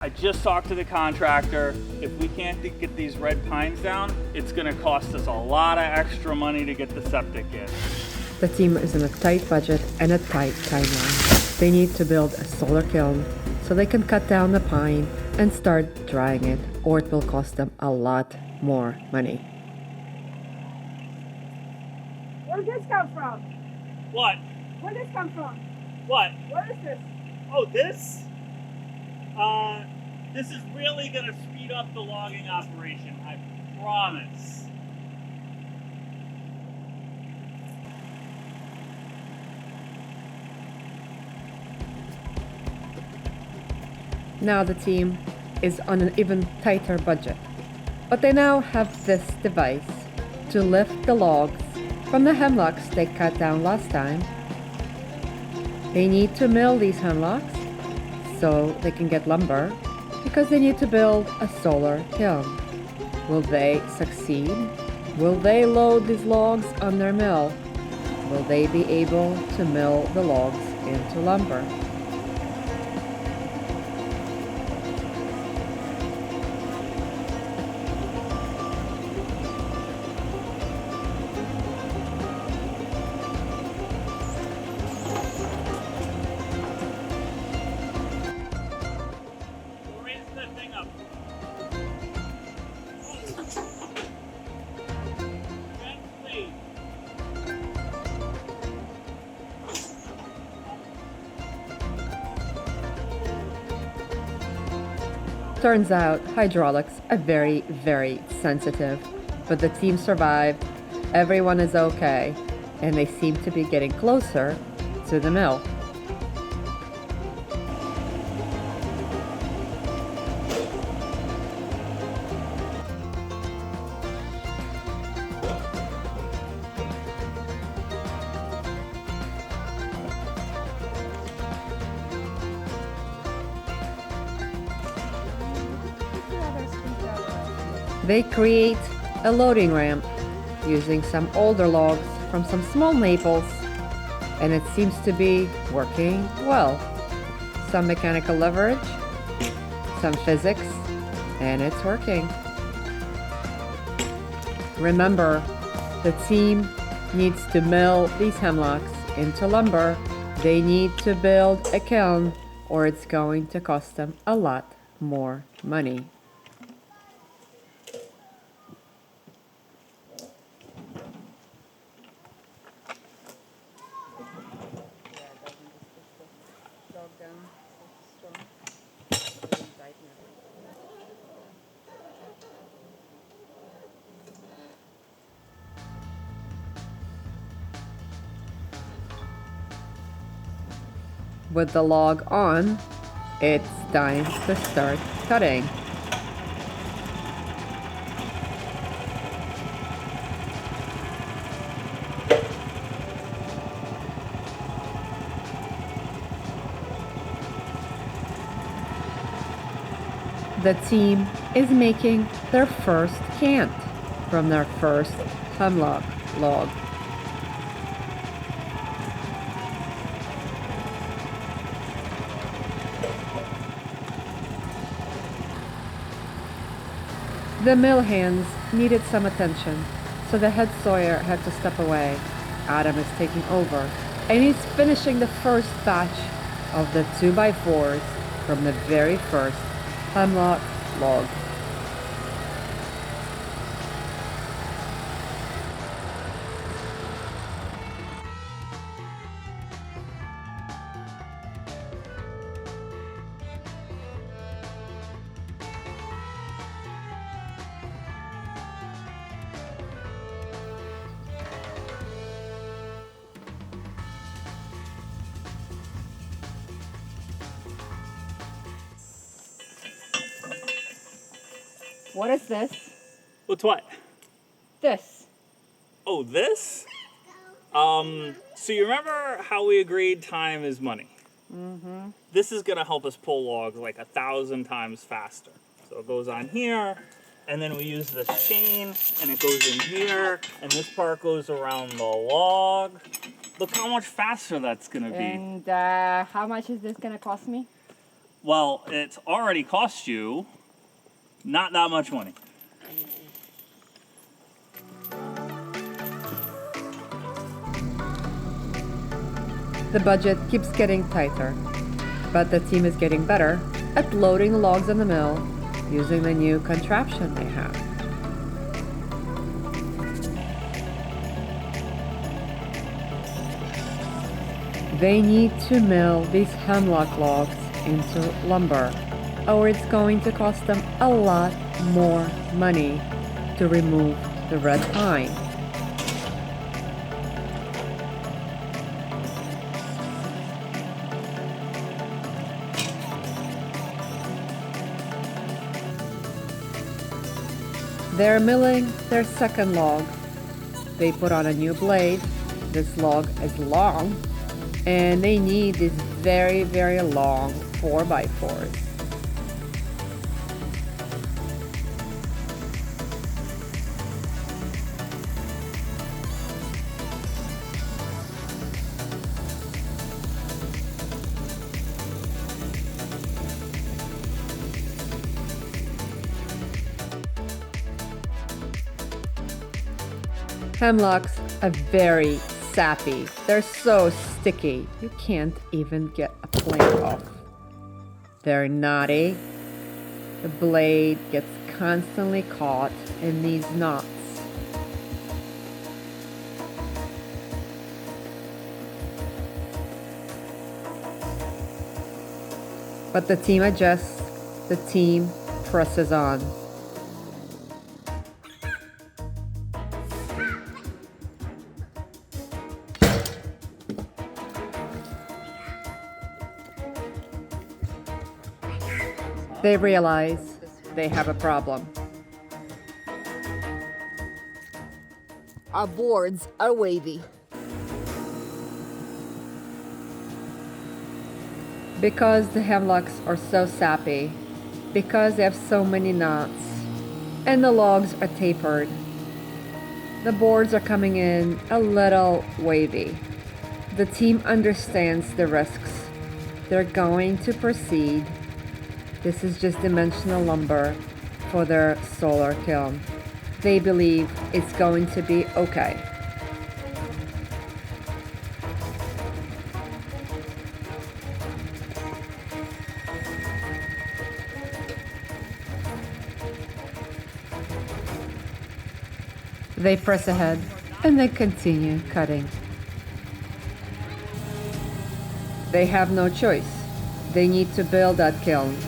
I just talked to the contractor. If we can't get these red pines down, it's gonna cost us a lot of extra money to get the septic in. The team is in a tight budget and a tight timeline. They need to build a solar kiln so they can cut down the pine and start drying it, or it will cost them a lot more money. Where did this come from? What? Where did this come from? What? What is this? Oh, this? This is really gonna speed up the logging operation, I promise. Now the team is on an even tighter budget, but they now have this device to lift the logs from the hemlocks they cut down last time. They need to mill these hemlocks so they can get lumber because they need to build a solar kiln. Will they succeed? Will they load these logs on their mill? Will they be able to mill the logs into lumber? Turns out hydraulics are very, very sensitive, but the team survived, everyone is okay, and they seem to be getting closer to the mill. They create a loading ramp using some older logs from some small maples, and it seems to be working well. Some mechanical leverage, some physics, and it's working. Remember, the team needs to mill these hemlocks into lumber. They need to build a kiln, or it's going to cost them a lot more money. With the log on, it's time to start cutting. The team is making their first cant from their first hemlock log. The mill hands needed some attention, so the head sawyer had to step away. Adam is taking over, and he's finishing the first batch of the 2x4s from the very first hemlock log. What is this? What's what? This. Oh, this? So you remember how we agreed time is money? Mm-hmm. This is gonna help us pull logs like 1,000 times faster. So it goes on here, and then we use this chain, and it goes in here, and this part goes around the log. Look how much faster that's gonna be. And how much is this gonna cost me? Well, it's already cost you not that much money. The budget keeps getting tighter, but the team is getting better at loading logs on the mill using the new contraption they have. They need to mill these hemlock logs into lumber, or it's going to cost them a lot more money to remove the red pine. They're milling their second log. They put on a new blade. This log is long, and they need these very, very long 4x4s. Hemlocks are very sappy. They're so sticky, you can't even get a plank off. They're knotty. The blade gets constantly caught in these knots. But the team adjusts, the team presses on. They realize they have a problem. Our boards are wavy. Because the hemlocks are so sappy, because they have so many knots, and the logs are tapered, the boards are coming in a little wavy. The team understands the risks. They're going to proceed. This is just dimensional lumber for their solar kiln. They believe it's going to be okay. They press ahead and they continue cutting. They have no choice. They need to build that kiln,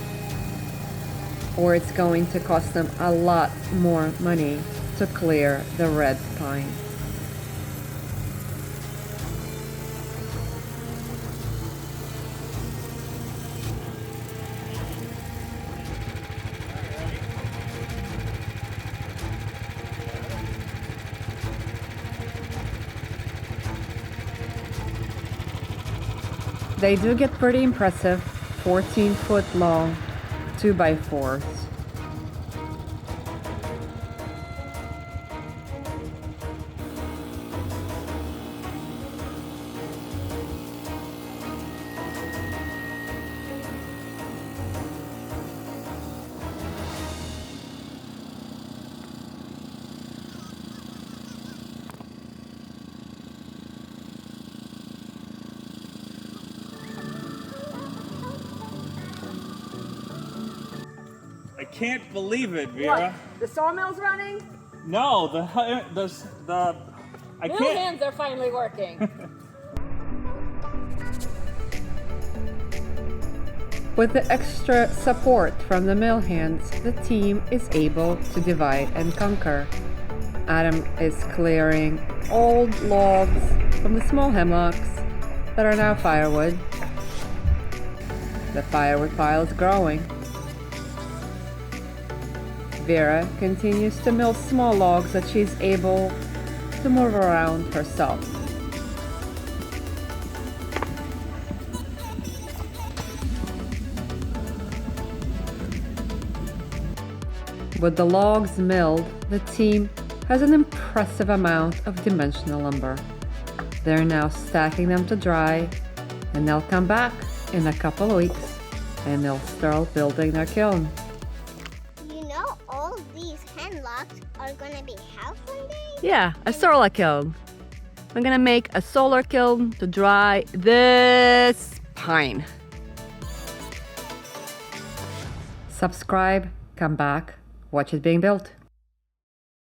or it's going to cost them a lot more money to clear the red pine. They do get pretty impressive, 14-foot long 2x4s. I can't believe it, Vera. What? The sawmill's running? No, I Mill can't. hands are finally working. With the extra support from the mill hands, the team is able to divide and conquer. Adam is clearing old logs from the small hemlocks that are now firewood. The firewood pile is growing. Vera continues to mill small logs that she's able to move around herself. With the logs milled, the team has an impressive amount of dimensional lumber. They're now stacking them to dry, and they'll come back in a couple of weeks and they'll start building their kiln. You know all these hemlocks are gonna be house one day? Yeah, a solar kiln. I'm gonna make a solar kiln to dry this pine. Subscribe, come back, watch it being built.